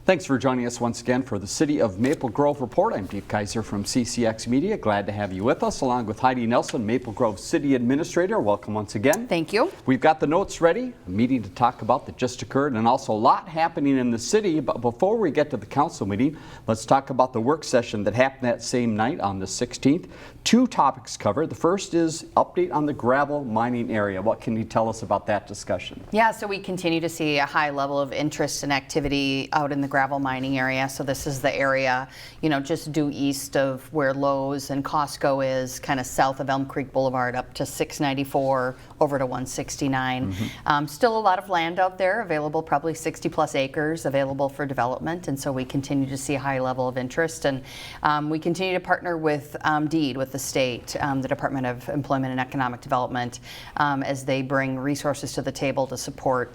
Thanks for joining us once again for the City of Maple Grove Report. I'm Dave Kaiser from CCX Media. Glad to have you with us, along with Heidi Nelson, Maple Grove City Administrator. Welcome once again. Thank you. We've got the notes ready, a meeting to talk about that just occurred, and also a lot happening in the city. But before we get to the council meeting, let's talk about the work session that happened that same night on the 16th. Two topics covered. The first is update on the gravel mining area. What can you tell us about that discussion? Yeah, so we continue to see a high level of interest and activity out in the gravel mining area. So this is the area, just due east of where Lowe's and Costco is, kind of south of Elm Creek Boulevard up to 694 over to 169. Still a lot of land out there available, probably 60 plus acres available for development. And so we continue to see a high level of interest. And we continue to partner with DEED, with the state, the Department of Employment and Economic Development, as they bring resources to the table to support,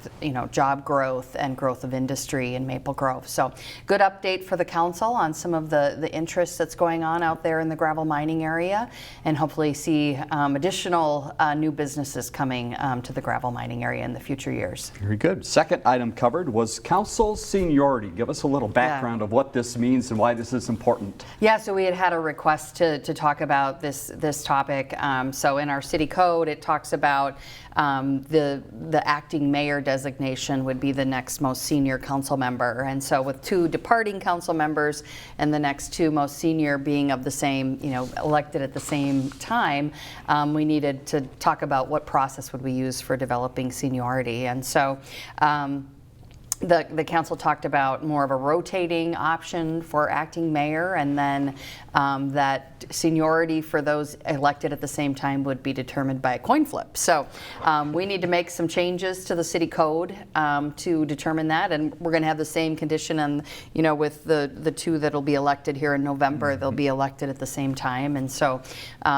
job growth and growth of industry in Maple Grove. So good update for the council on some of the interest that's going on out there in the gravel mining area, and hopefully see additional new businesses coming to the gravel mining area in the future years. Very good. Second item covered was council seniority. Give us a little background of what this means and why this is important. Yeah, so we had a request to talk about this topic. So in our city code, it talks about the acting mayor designation would be the next most senior council member. And so with two departing council members and the next two most senior being of the same, elected at the same time, we needed to talk about what process would we use for developing seniority. And so the council talked about more of a rotating option for acting mayor, and then that seniority for those elected at the same time would be determined by a coin flip. So we need to make some changes to the city code to determine that, and we're going to have the same condition. And with the two that'll be elected here in November, they'll be elected at the same time. And so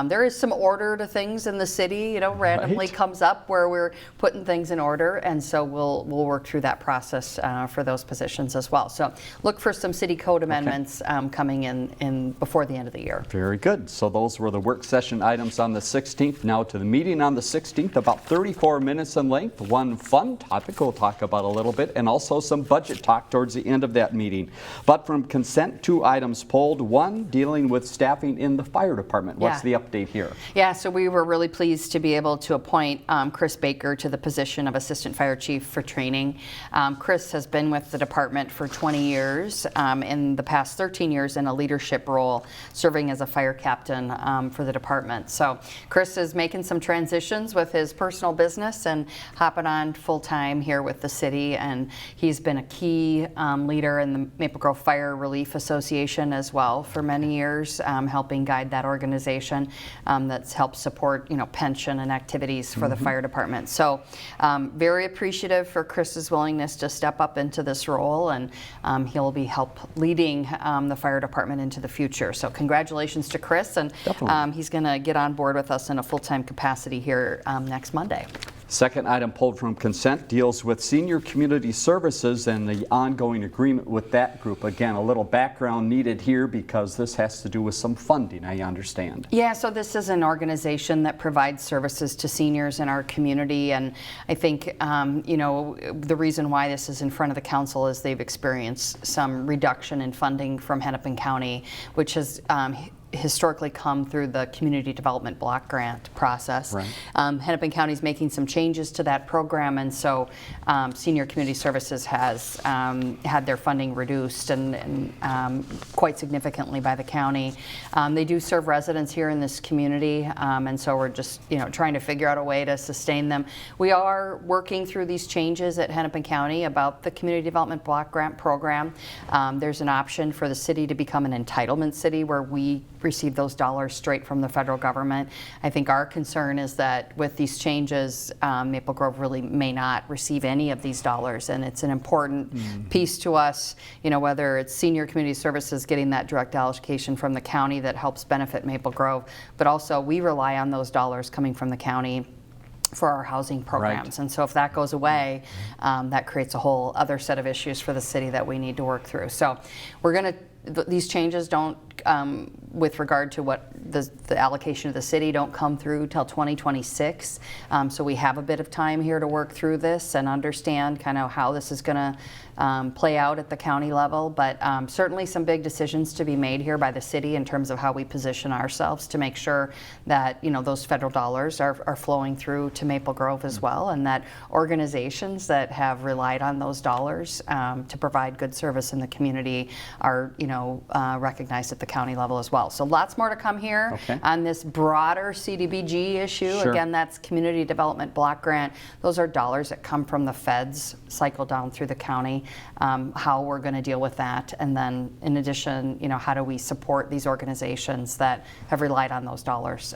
there is some order to things in the city. Randomly comes up where we're putting things in order, and so we'll work through that process for those positions as well. So look for some city code amendments coming in before the end of the year. Very good. So those were the work session items on the 16th. Now to the meeting on the 16th, about 34 minutes in length. One fun topic we'll talk about a little bit, and also some budget talk towards the end of that meeting. But from consent, two items pulled. One dealing with staffing in the fire department. What's the update here? Yeah, so we were really pleased to be able to appoint Chris Baker to the position of Assistant Fire Chief for training. Chris has been with the department for 20 years, in the past 13 years in a leadership role, serving as a fire captain for the department. So Chris is making some transitions with his personal business and hopping on full-time here with the city, and he's been a key leader in the Maple Grove Fire Relief Association as well for many years, helping guide that organization that's helped support pension and activities for the fire department. So very appreciative for Chris's willingness to step up into this role, and he'll be leading the fire department into the future. So congratulations to Chris, and he's going to get on board with us in a full-time capacity here next Monday. Second item pulled from consent deals with senior community services and the ongoing agreement with that group. Again, a little background needed here because this has to do with some funding, I understand. Yeah, so this is an organization that provides services to seniors in our community, and I think the reason why this is in front of the council is they've experienced some reduction in funding from Hennepin County, which has historically come through the community development block grant process. Right. Hennepin County is making some changes to that program, and so Senior Community Services has had their funding reduced and quite significantly by the county. They do serve residents here in this community, and so we're just trying to figure out a way to sustain them. We are working through these changes at Hennepin County about the community development block grant program. There's an option for the city to become an entitlement city where we receive those dollars straight from the federal government. I think our concern is that with these changes, Maple Grove really may not receive any of these dollars, and it's an important piece to us, whether it's Senior Community Services getting that direct allocation from the county that helps benefit Maple Grove, but also we rely on those dollars coming from the county for our housing programs. Right. And so if that goes away, that creates a whole other set of issues for the city that we need to work through. So we're going to these changes don't with regard to what the allocation of the city don't come through till 2026. So we have a bit of time here to work through this and understand kind of how this is going to play out at the county level. But certainly some big decisions to be made here by the city in terms of how we position ourselves to make sure that, you know, those federal dollars are flowing through to Maple Grove as well, and that organizations that have relied on those dollars to provide good service in the community are, you know, recognized at the county level as well. So lots more to come here on this broader CDBG issue. Sure. Again, that's Community Development Block Grant. Those are dollars that come from the feds, cycle down through the county. How we're going to deal with that, and then in addition, you know, how do we support these organizations that have relied on those dollars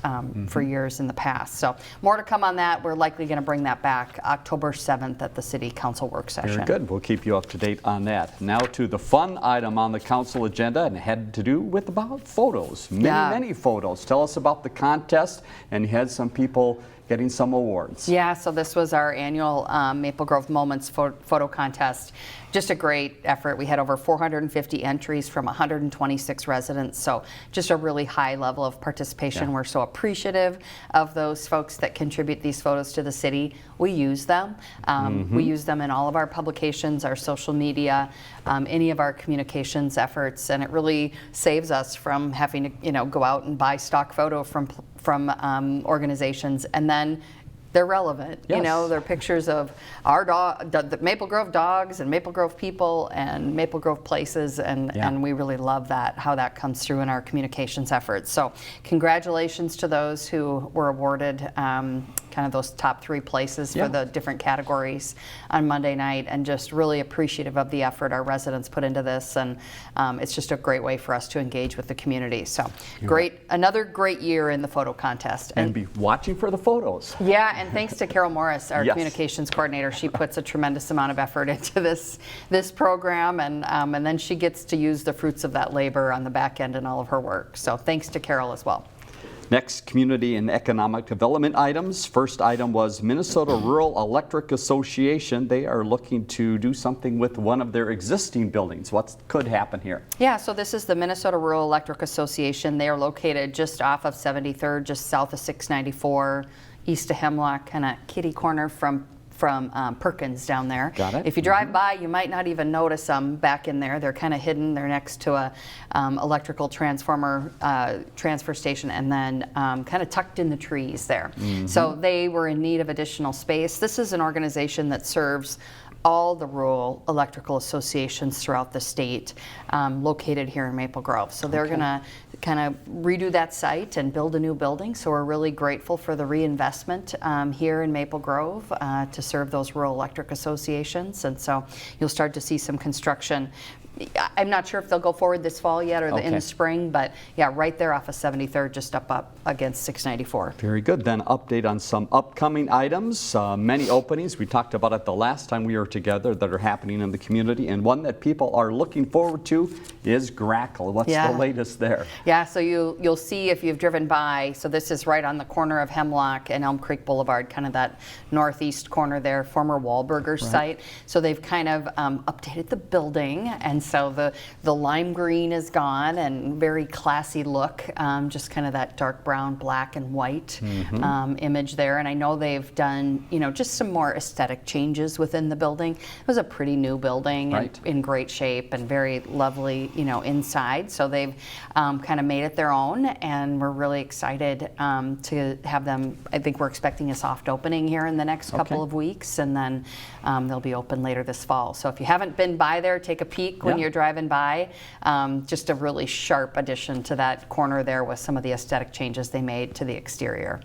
for years in the past. So more to come on that. We're likely going to bring that back October 7th at the City Council work session. Very good. We'll keep you up to date on that. Now to the fun item on the council agenda, and it had to do with about photos. Many photos. Tell us about the contest, and you had some people getting some awards. Yeah, so this was our annual Maple Grove Moments photo contest. Just a great effort. We had over 450 entries from 126 residents, so just a really high level of participation. We're so appreciative of those folks that contribute these photos to the city. We use them. We use them in all of our publications, our social media, any of our communications efforts, and it really saves us from having to, you know, go out and buy stock photo from organizations, and then they're relevant. Yes. You know, they're pictures of our dog, the Maple Grove dogs, and Maple Grove people, and Maple Grove places, and we really love that, how that comes through in our communications efforts. So congratulations to those who were awarded kind of those top 3 places for the different categories on Monday night, and just really appreciative of the effort our residents put into this, and it's just a great way for us to engage with the community. So another great year in the photo contest. And be watching for the photos. Yeah, and thanks to Carol Morris, our communications coordinator. She puts a tremendous amount of effort into this program, and then she gets to use the fruits of that labor on the back end in all of her work. So thanks to Carol as well. Next, community and economic development items. First item was Minnesota Rural Electric Association. They are looking to do something with one of their existing buildings. What could happen here? Yeah, so this is the Minnesota Rural Electric Association. They are located just off of 73rd, just south of 694, east of Hemlock, kind of kitty corner from Perkins down there. Got it. If you drive by, you might not even notice them back in there. They're kind of hidden. They're next to a electrical transformer transfer station, and then kind of tucked in the trees there. So they were in need of additional space. This is an organization that serves all the rural electrical associations throughout the state, located here in Maple Grove. So they're going to kind of redo that site and build a new building. So we're really grateful for the reinvestment here in Maple Grove to serve those rural electric associations. And so you'll start to see some construction. I'm not sure if they'll go forward this fall yet or in the spring, but yeah, right there off of 73rd, just up against 694. Very good. Then update on some upcoming items. Many openings. We talked about it the last time we were together that are happening in the community, and one that people are looking forward to is Grackle. What's the latest there? Yeah, so you'll see if you've driven by. So this is right on the corner of Hemlock and Elm Creek Boulevard, kind of that northeast corner there, former Wahlburgers site. So they've kind of updated the building, and so the lime green is gone, and very classy look, just kind of that dark brown, black and white image there. And I know they've done, you know, just some more aesthetic changes within the building. It was a pretty new building, and in great shape and very lovely, you know, inside. So they've kind of made it their own, and we're really excited to have them. I think we're expecting a soft opening here in the next couple of weeks, and then they'll be open later this fall. So if you haven't been by there, take a peek when you're driving by. Just a really sharp addition to that corner there with some of the aesthetic changes they made to the exterior.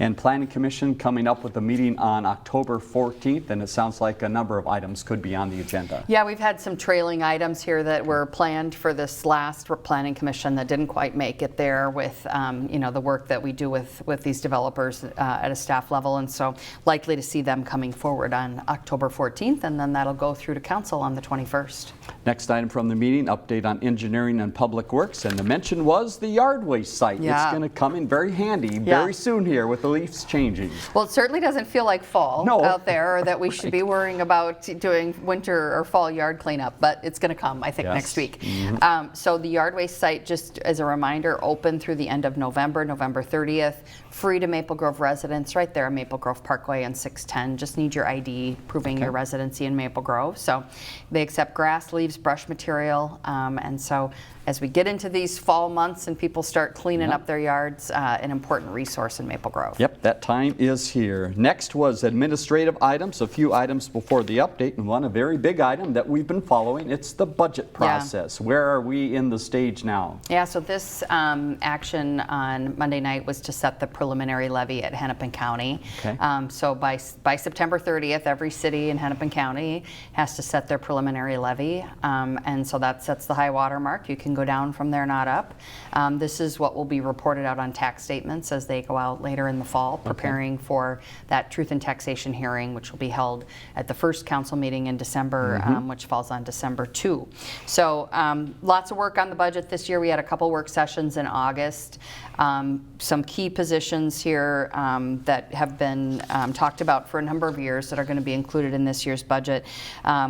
And Planning Commission coming up with a meeting on October 14th, and it sounds like a number of items could be on the agenda. Yeah, we've had some trailing items here that were planned for this last Planning Commission that didn't quite make it there with you know, the work that we do with these developers at a staff level, and so likely to see them coming forward on October 14th, and then that'll go through to council on the 21st. Next item from the meeting, update on engineering and public works, and the mention was the yard waste site. It's going to come in very handy very soon here with those leaves changing. Well, it certainly doesn't feel like fall No. out there, or that we should be worrying about doing winter or fall yard cleanup, but it's going to come, I think, Yes. next week. So the yard waste site, just as a reminder, open through the end of November, November 30th. Free to Maple Grove residents, right there on Maple Grove Parkway and 610. Just need your ID proving your residency in Maple Grove. So they accept grass, leaves, brush material, and so as we get into these fall months and people start cleaning up their yards, an important resource in Maple Grove. Yep, that time is here. Next was administrative items, a few items before the update, and one a very big item that we've been following. It's the budget process. Where are we in the stage now? Yeah, so this action on Monday night was to set the preliminary levy at Hennepin County. Okay. So by September 30th, every city in Hennepin County has to set their preliminary levy, and so that sets the high water mark. You can go down from there, not up. This is what will be reported out on tax statements as they go out later in the fall, preparing for that truth and taxation hearing, which will be held at the first council meeting in December, which falls on December 2. So lots of work on the budget this year. We had a couple work sessions in August. Some key positions here that have been talked about for a number of years that are going to be included in this year's budget.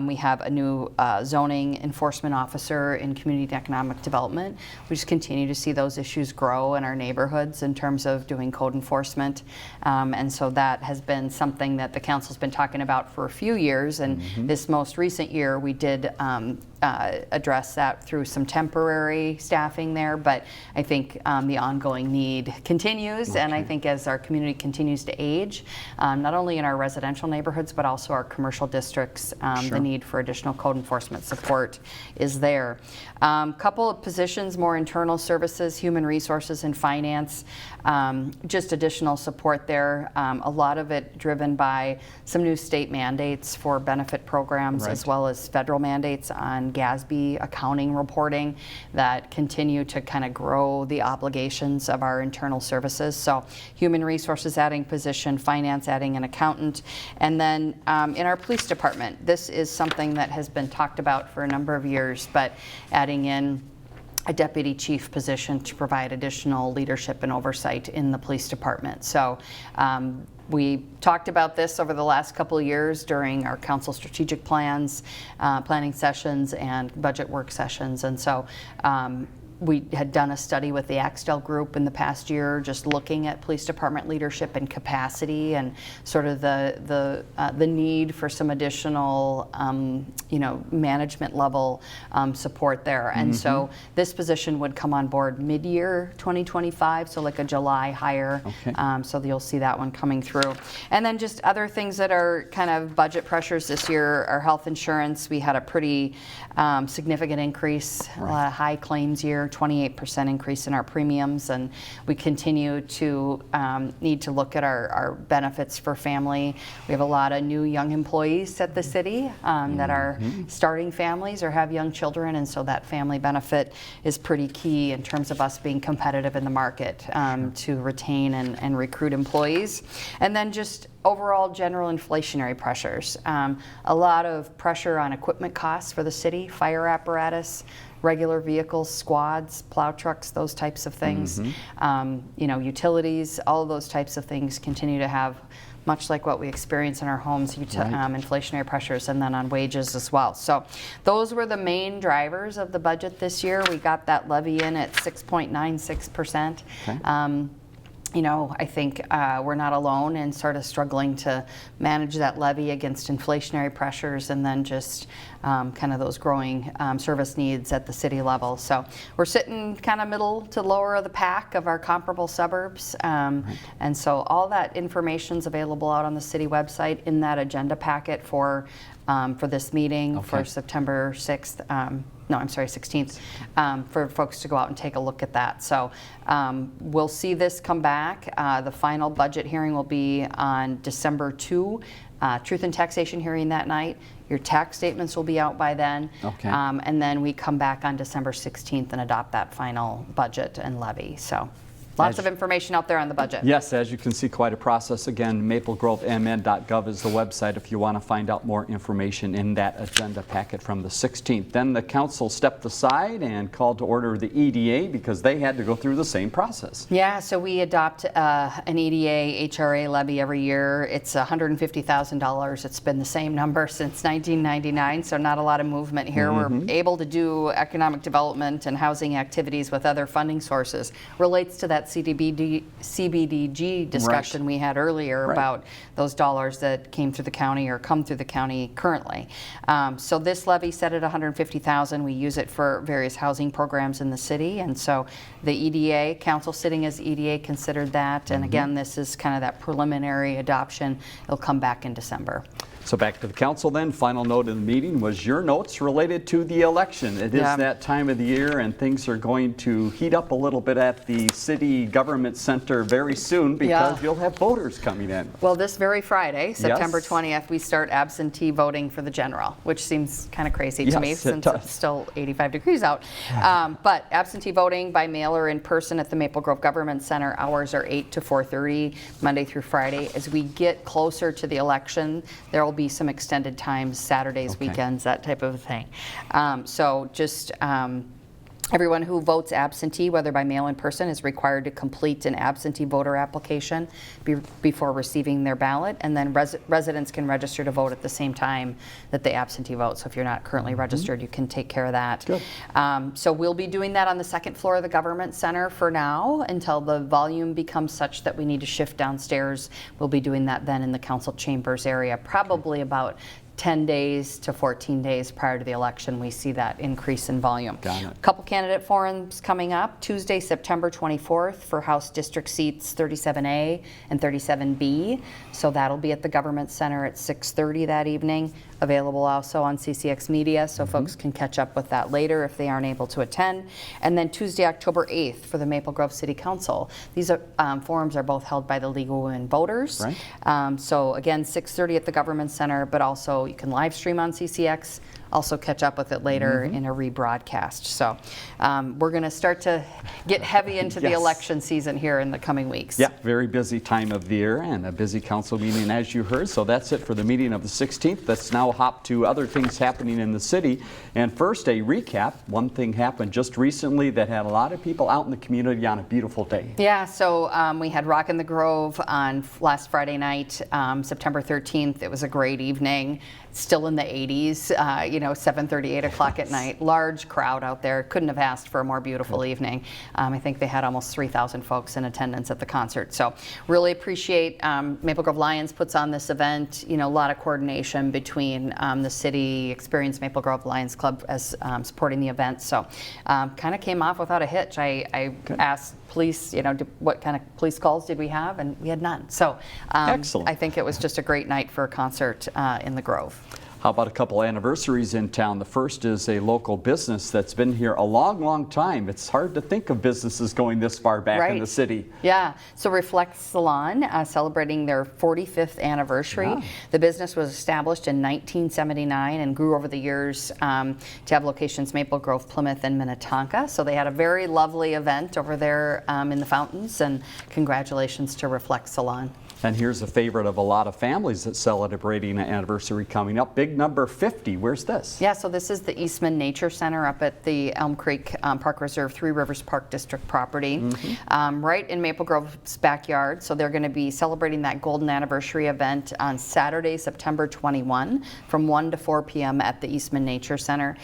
We have a new zoning enforcement officer in community and economic development. We just continue to see those issues grow in our neighborhoods in terms of doing code enforcement. And so that has been something that the council's been talking about for a few years. And this most recent year, we did address that through some temporary staffing there. But I think the ongoing need continues. And I think as our community continues to age, not only in our residential neighborhoods, but also our commercial districts, the need for additional code enforcement support is there. Couple of positions, more internal services, human resources, and finance. Just additional support there. A lot of it driven by some new state mandates for benefit programs, as well as federal mandates on GASB accounting reporting that continue to kind of grow the obligations of our internal services. So human resources adding position, finance adding an accountant. And then in our police department, this is something that has been talked about for a number of years, but adding in a deputy chief position to provide additional leadership and oversight in the police department. So we talked about this over the last couple of years during our council strategic plans, planning sessions, and budget work sessions. And so we had done a study with the Axtell Group in the past year, just looking at police department leadership and capacity, and sort of the need for some additional, management level support there. And so this position would come on board mid-year 2025, so like a July hire. So you'll see that one coming through. And then just other things that are kind of budget pressures this year. Our health insurance, we had a pretty significant increase, a lot of high claims year. 28% increase in our premiums, and we continue to need to look at our benefits for family. We have a lot of new young employees at the city that are starting families or have young children, and so that family benefit is pretty key in terms of us being competitive in the market to retain and recruit employees. And then just overall general inflationary pressures. A lot of pressure on equipment costs for the city, fire apparatus, regular vehicles, squads, plow trucks, those types of things. Utilities, all of those types of things continue to have, much like what we experience in our homes, inflationary pressures, and then on wages as well. So those were the main drivers of the budget this year. We got that levy in at 6.96%. I think we're not alone in sort of struggling to manage that levy against inflationary pressures, and then just kind of those growing service needs at the city level. So we're sitting kind of middle to lower of the pack of our comparable suburbs. And so all that information's available out on the city website in that agenda packet for this meeting for September 6th. 16th, for folks to go out and take a look at that. So we'll see this come back. The final budget hearing will be on December 2, truth and taxation hearing that night. Your tax statements will be out by then. And then we come back on December 16th and adopt that final budget and levy. So Lots of information out there on the budget. Yes, as you can see, quite a process. Again, maplegrovemn.gov is the website if you want to find out more information in that agenda packet from the 16th. Then the council stepped aside and called to order the EDA because they had to go through the same process. Yeah, so we adopt an EDA HRA levy every year. It's $150,000. It's been the same number since 1999, so not a lot of movement here. We're able to do economic development and housing activities with other funding sources. Relates to that CBDG discussion we had earlier about those dollars that came through the county or come through the county currently. So this levy set at $150,000. We use it for various housing programs in the city, and so the EDA, council sitting as EDA considered that, and again, this is kind of that preliminary adoption. It'll come back in December. So back to the council then. Final note of the meeting was your notes related to the election. It is that time of the year and things are going to heat up a little bit at the city government center very soon because you'll have voters coming in. Well, this very Friday, September 20th, we start absentee voting for the general, which seems kind of crazy to me since it's still 85 degrees out. But absentee voting by mail or in person at the Maple Grove Government Center, hours are 8 to 4:30, Monday through Friday. As we get closer to the election, there will be some extended times, Saturdays, weekends, that type of thing. So just everyone who votes absentee, whether by mail or in person, is required to complete an absentee voter application before receiving their ballot, and then residents can register to vote at the same time that they absentee vote. So if you're not currently registered, you can take care of that. Good. So we'll be doing that on the second floor of the government center for now until the volume becomes such that we need to shift downstairs. We'll be doing that then in the council chambers area, probably about 10 days to 14 days prior to the election. We see that increase in volume. Got it. A couple candidate forums coming up. Tuesday, September 24th for House District seats 37A and 37B. So that'll be at the Government Center at 6:30 that evening. Available also on CCX Media, so folks can catch up with that later if they aren't able to attend. And then Tuesday, October 8th for the Maple Grove City Council. These are, forums are both held by the League of Women Voters. So again, 6:30 at the Government Center, but also you can live stream on CCX, also catch up with it later in a rebroadcast. So we're going to start to get heavy into the election season here in the coming weeks. Yeah, very busy time of the year and a busy council meeting as you heard. So that's it for the meeting of the 16th. Let's now hop to other things happening in the city. And first, a recap. One thing happened just recently that had a lot of people out in the community on a beautiful day. Yeah, so we had Rock in the Grove on last Friday night, September 13th. It was a great evening. Still in the 80s, 7:30, 8 o'clock at night. Large crowd out there. Couldn't have asked for a more beautiful evening. I think they had almost 3,000 folks in attendance at the concert. So really appreciate Maple Grove Lions puts on this event. A lot of coordination between the city, Experience Maple Grove Lions Club as supporting the event. So kind of came off without a hitch. I asked police, what kind of police calls did we have? And we had none. So excellent. I think it was just a great night for a concert in the Grove. How about a couple anniversaries in town? The first is a local business that's been here a long, long time. It's hard to think of businesses going this far back in the city. Yeah, so Reflect Salon celebrating their 45th anniversary. The business was established in 1979 and grew over the years to have locations Maple Grove, Plymouth, and Minnetonka. So they had a very lovely event over there in the fountains, and congratulations to Reflect Salon. And here's a favorite of a lot of families that's celebrating an anniversary coming up. Big number 50. Where's this? Yeah, so this is the Eastman Nature Center up at the Elm Creek Park Reserve, Three Rivers Park District property, right in Maple Grove's backyard. So they're going to be celebrating that golden anniversary event on Saturday, September 21 from 1 to 4 p.m. at the Eastman Nature Center.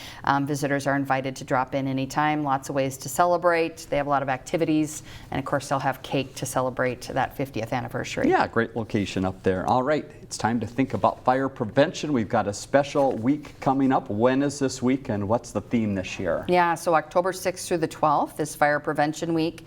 Visitors are invited to drop in anytime. Lots of ways to celebrate. They have a lot of activities, and of course they'll have cake to celebrate that 50th anniversary. Yeah, great location up there. All right, it's time to think about fire prevention. We've got a special week coming up. When is this week and what's the theme this year? Yeah, so October 6th through the 12th is Fire Prevention Week.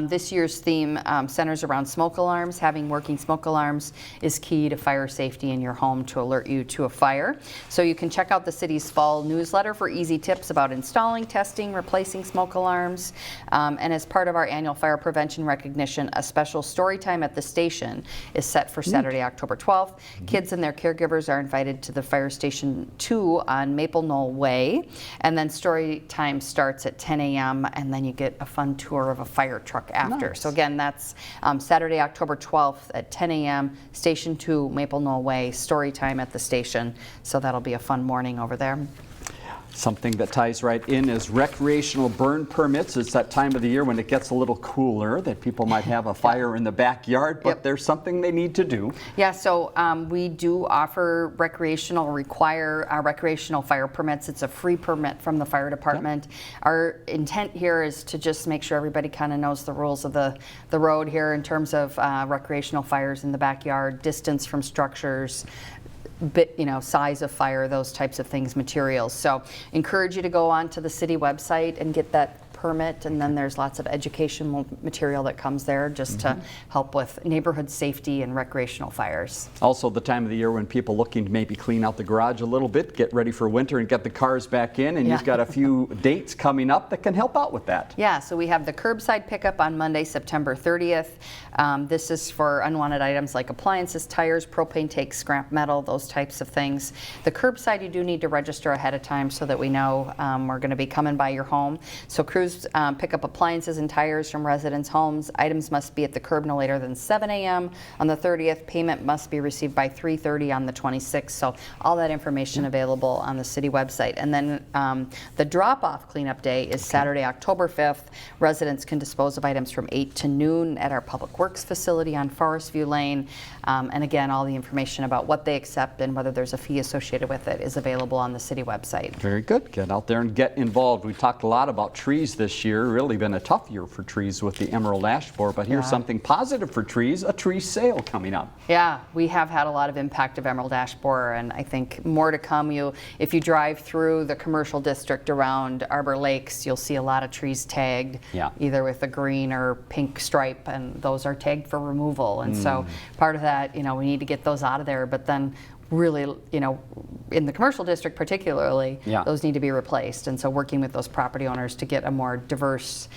This year's theme centers around smoke alarms. Having working smoke alarms is key to fire safety in your home to alert you to a fire. So you can check out the city's fall newsletter for easy tips about installing, testing, replacing smoke alarms. And as part of our annual fire prevention recognition, a special story time at the station is set for Saturday, October 12th. 12th. Kids and their caregivers are invited to the Fire Station 2 on Maple Knoll Way. And then story time starts at 10 a.m. and then you get a fun tour of a fire truck after. Nice. So again, that's Saturday, October 12th at 10 a.m. Station 2, Maple Knoll Way, story time at the station. So that'll be a fun morning over there. Something that ties right in is recreational burn permits. It's that time of the year when it gets a little cooler that people might have a fire in the backyard, but there's something they need to do. Yeah, so we do offer recreational fire permits. It's a free permit from the fire department. Yep. Our intent here is to just make sure everybody kind of knows the rules of the road here in terms of recreational fires in the backyard, distance from structures, size of fire, those types of things, materials. So encourage you to go on to the city website and get that permit, and then there's lots of educational material that comes there just to help with neighborhood safety and recreational fires. Also the time of the year when people looking to maybe clean out the garage a little bit, get ready for winter and get the cars back in, and you've got a few dates coming up that can help out with that. Yeah, so we have the curbside pickup on Monday, September 30th. This is for unwanted items like appliances, tires, propane tanks, scrap metal, those types of things. The curbside, you do need to register ahead of time so that we know we're going to be coming by your home. So crews pick up appliances and tires from residents' homes. Items must be at the curb no later than 7 a.m. on the 30th. Payment must be received by 3:30 on the 26th. So all that information available on the city website. And then the drop-off cleanup day is Saturday, October 5th. Residents can dispose of items from 8 to noon at our Public Works facility on Forest View Lane. And again, all the information about what they accept and whether there's a fee associated with it is available on the city website. Very good. Get out there and get involved. We talked a lot about trees this year. Really been a tough year for trees with the emerald ash borer, but here's something positive for trees, a tree sale coming up. Yeah, we have had a lot of impact of emerald ash borer, and I think more to come. If you drive through the commercial district around Arbor Lakes, you'll see a lot of trees tagged, either with a green or pink stripe, and those are tagged for removal. And so part of that, we need to get those out of there, but then really, in the commercial district particularly, those need to be replaced. And so working with those property owners to get a more diverse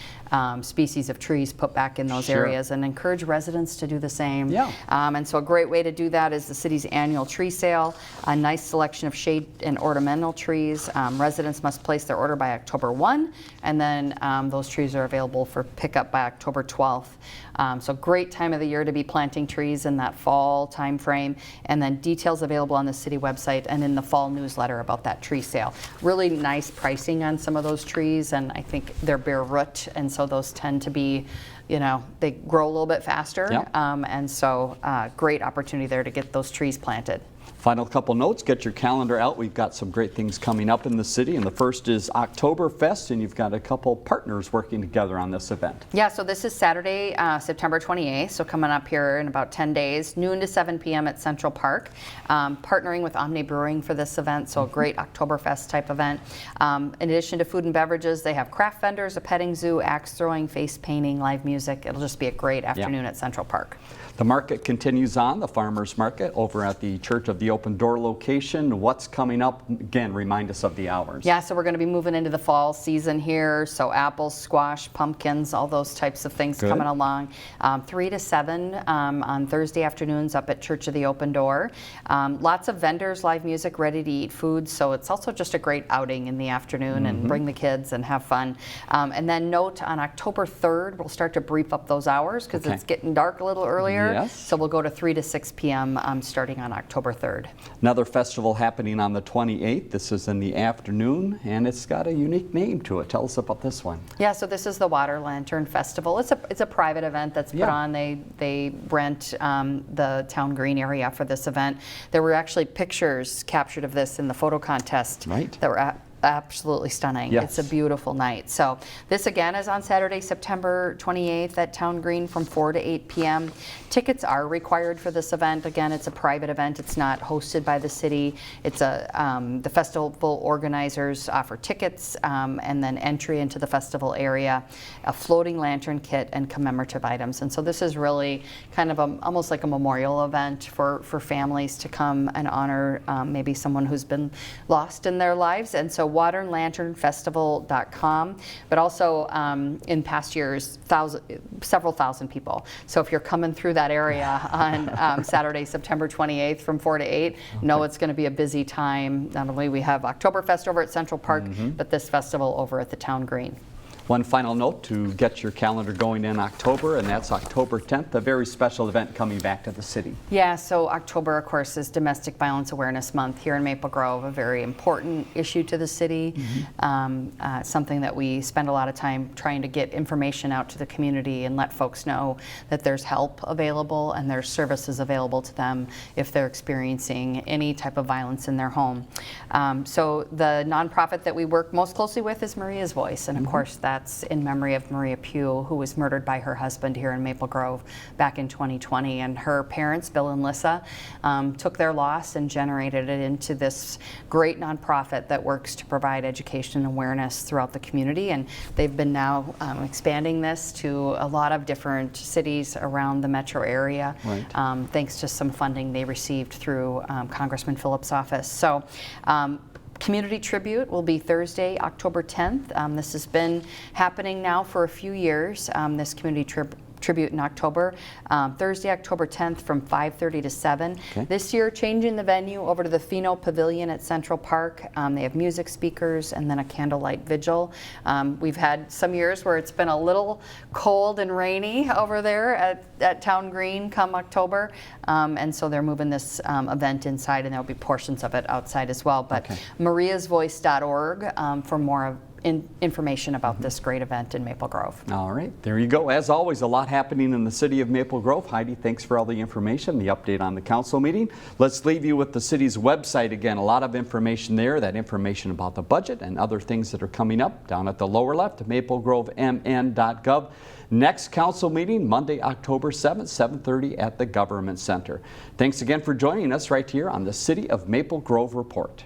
species of trees put back in those areas and encourage residents to do the same. And so a great way to do that is the city's annual tree sale, a nice selection of shade and ornamental trees. Residents must place their order by October 1, and then those trees are available for pickup by October 12th. So great time of the year to be planting trees in that fall time frame, and then details available on the city website and in the fall newsletter about that tree sale. Really nice pricing on some of those trees, and I think they're bare root, and so those tend to be, they grow a little bit faster, and so great opportunity there to get those trees planted. Final couple notes, get your calendar out. We've got some great things coming up in the city, and the first is Oktoberfest, and you've got a couple partners working together on this event. Yeah, so this is Saturday, September 28th, so coming up here in about 10 days, noon to 7 p.m. at Central Park. Partnering with Omni Brewing for this event, so a great Oktoberfest type event. In addition to food and beverages, they have craft vendors, a petting zoo, axe throwing, face painting, live music. It'll just be a great afternoon at Central Park. The market continues on, the farmers market over at the Church of the Open Door location. What's coming up? Again, remind us of the hours. Yeah, so we're going to be moving into the fall season here. So apples, squash, pumpkins, all those types of things coming along. 3 to 7 on Thursday afternoons up at Church of the Open Door. Lots of vendors, live music, ready to eat food. So it's also just a great outing in the afternoon and bring the kids and have fun. And then note on October 3rd, we'll start to brief up those hours because it's getting dark a little earlier. So we'll go to 3 to 6 p.m. Starting on October 3rd. Another festival happening on the 28th. This is in the afternoon, and it's got a unique name to it. Tell us about this one. Yeah, so this is the Water Lantern Festival. It's a private event that's put on. They rent the town green area for this event. There were actually pictures captured of this in the photo contest that were absolutely stunning. It's a beautiful night. So this again is on Saturday, September 28th at Town Green from 4 to 8 p.m. Tickets are required for this event. Again, it's a private event. It's not hosted by the city. It's the festival organizers offer tickets and then entry into the festival area, a floating lantern kit, and commemorative items. And so this is really kind of almost like a memorial event for families to come and honor maybe someone who's been lost in their lives. And so So waterandlanternfestival.com, but also in past years, several thousand people. So if you're coming through that area on Saturday, September 28th from 4 to 8, know it's going to be a busy time. Not only we have Oktoberfest over at Central Park, but this festival over at the Town Green. One final note to get your calendar going in October, and that's October 10th, a very special event coming back to the city. Yeah, so October, of course, is Domestic Violence Awareness Month here in Maple Grove, a very important issue to the city, something that we spend a lot of time trying to get information out to the community and let folks know that there's help available and there's services available to them if they're experiencing any type of violence in their home. So the nonprofit that we work most closely with is Maria's Voice, and of course that's in memory of Maria Pugh, who was murdered by her husband here in Maple Grove back in 2020. And her parents, Bill and Lissa, took their loss and generated it into this great nonprofit that works to provide education and awareness throughout the community. And they've been now expanding this to a lot of different cities around the metro area, thanks to some funding they received through Congressman Phillips' office. So. Community Tribute will be Thursday, October 10th. This has been happening now for a few years, this Community Tribute in October. Thursday, October 10th from 5:30 to 7. Okay. This year, changing the venue over to the Pheno Pavilion at Central Park. They have music speakers and then a candlelight vigil. We've had some years where it's been a little cold and rainy over there at Town Green come October, and so they're moving this event inside, and there'll be portions of it outside as well. But mariasvoice.org for more information about this great event in Maple Grove. All right, there you go. As always, a lot happening in the city of Maple Grove. Heidi, thanks for all the information, the update on the council meeting. Let's leave you with the city's website again. A lot of information there, that information about the budget and other things that are coming up down at the lower left, maplegrovemn.gov. Next council meeting, Monday, October 7th, 7:30 at the Government Center. Thanks again for joining us right here on the City of Maple Grove Report.